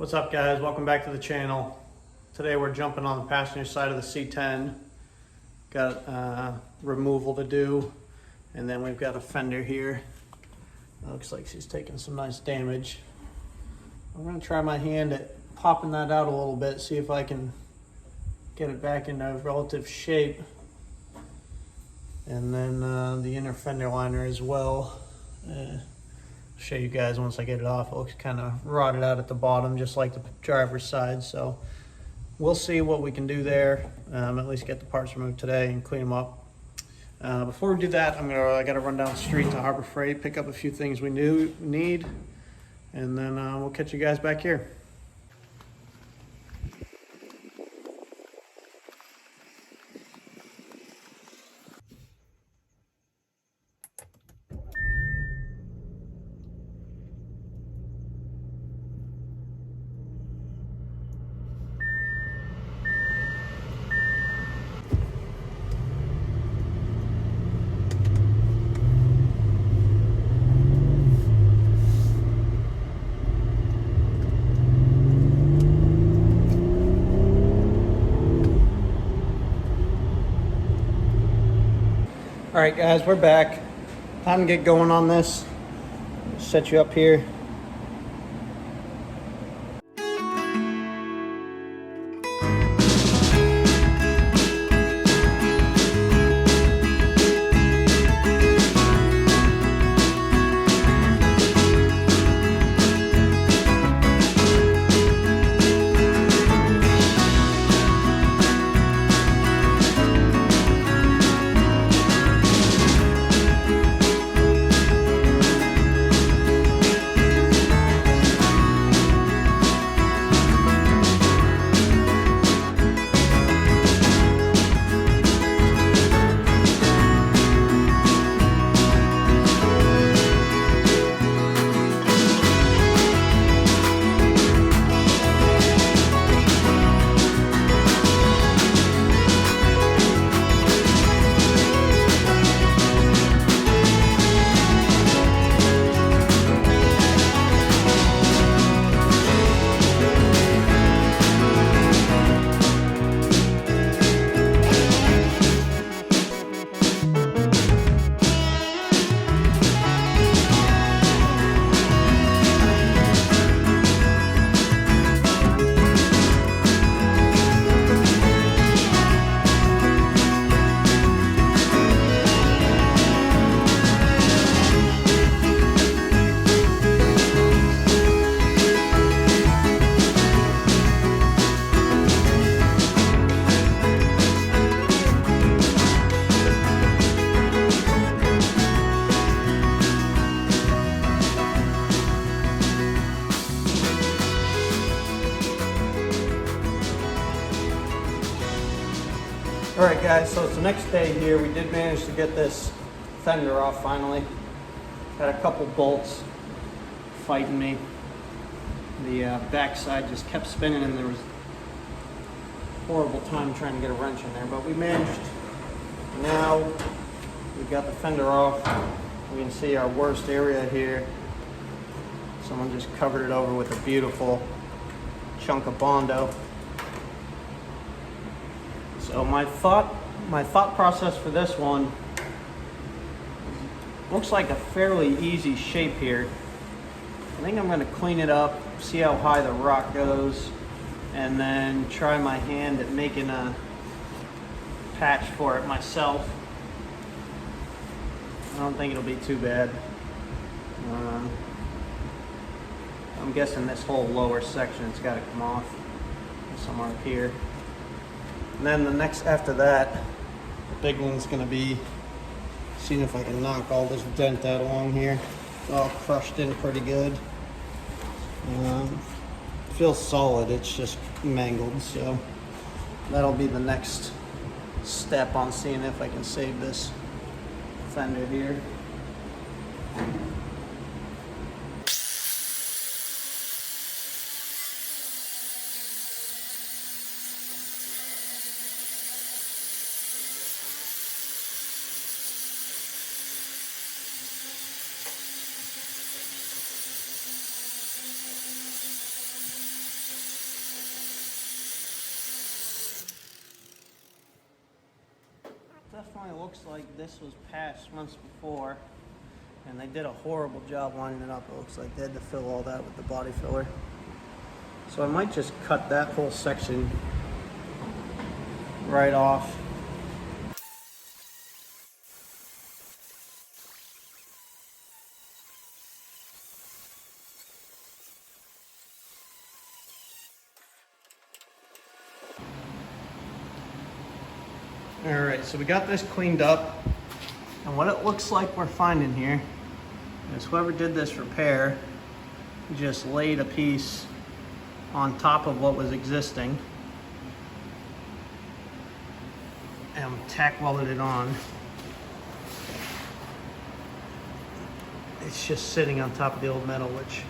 What's up, guys? Welcome back to the channel. Today we're jumping on the passenger side of the C10. Got removal to do, and then we've got a fender here. Looks like she's taking some nice damage. I'm gonna try my hand at popping that out a little bit, see if I can get it back into relative shape. And then the inner fender liner as well. Show you guys once I get it off. It looks kind of rotted out at the bottom, just like the driver's side. So we'll see what we can do there. At least get the parts removed today and clean them up. Before we do that, I got to run down the street to Harbor Freight, pick up a few things we need, and then we'll catch you guys back here. All right, guys, we're back. Time to get going on this. Set you up here. All right, guys, so it's the next day here. We did manage to get this fender off finally. Got a couple bolts fighting me. The back side just kept spinning, and there was a horrible time trying to get a wrench in there, but we managed. Now we've got the fender off. We can see our worst area here. Someone just covered it over with a beautiful chunk of Bondo. So my thought process for this one looks like a fairly easy shape here. I think I'm going to clean it up, see how high the rock goes, and then try my hand at making a patch for it myself. I don't think it'll be too bad. I'm guessing this whole lower section has got to come off somewhere up here. And then the next after that, the big one's gonna be seeing if I can knock all this dent out along here. It's all crushed in pretty good. Feels solid, it's just mangled, so that'll be the next step on seeing if I can save this fender here. definitely looks like this was patched once before, and they did a horrible job lining it up. It looks like they had to fill all that with the body filler. So I might just cut that whole section right off. All right, so we got this cleaned up, and what it looks like we're finding here is whoever did this repair just laid a piece on top of what was existing and tack welded it on. It's just sitting on top of the old metal, which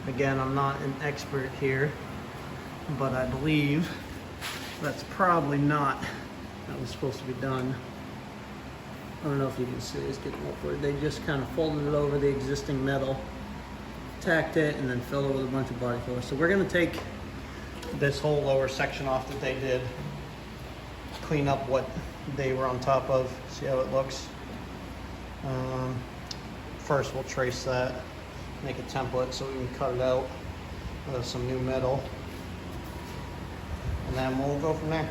again, I'm not an expert here, but I believe that's probably not that was supposed to be done. I don't know if you can see it's getting upward. They just kind of folded it over the existing metal, tacked it, and then filled it with a bunch of body filler. So we're gonna take this whole lower section off that they did, clean up what they were on top of, see how it looks. First we'll trace that, make a template so we can cut it out with some new metal, and then we'll go from there.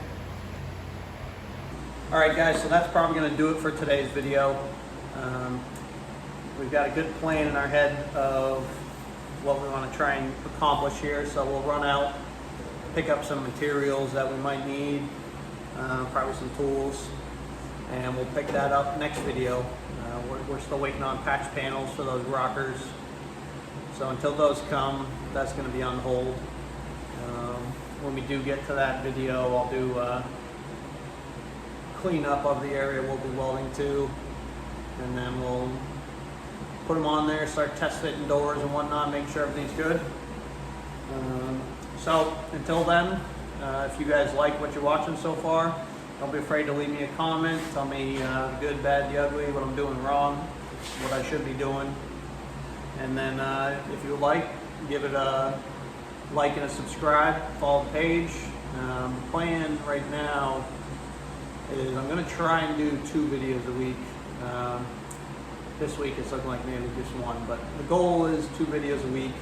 All right guys, so that's probably gonna do it for today's video. We've got a good plan in our head of what we wanna try and accomplish here. So we'll run out, pick up some materials that we might need, probably some tools, and we'll pick that up next video. We're still waiting on patch panels for those rockers. So until those come, that's gonna be on hold. When we do get to that video, I'll do clean up of the area we'll be welding to, and then we'll put them on there, start test fitting doors and whatnot, make sure everything's good. So until then, if you guys like what you're watching so far, don't be afraid to leave me a comment. Tell me the good, bad, the ugly, what I'm doing wrong, what I should be doing. And then if you would like, give it a like and a subscribe, follow the page. The plan right now is I'm gonna try and do 2 videos a week. This week it's looking like maybe just 1, but the goal is 2 videos a week.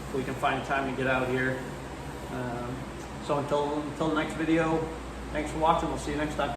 If we can find time to get out here. So until the next video, thanks for watching. We'll see you next time.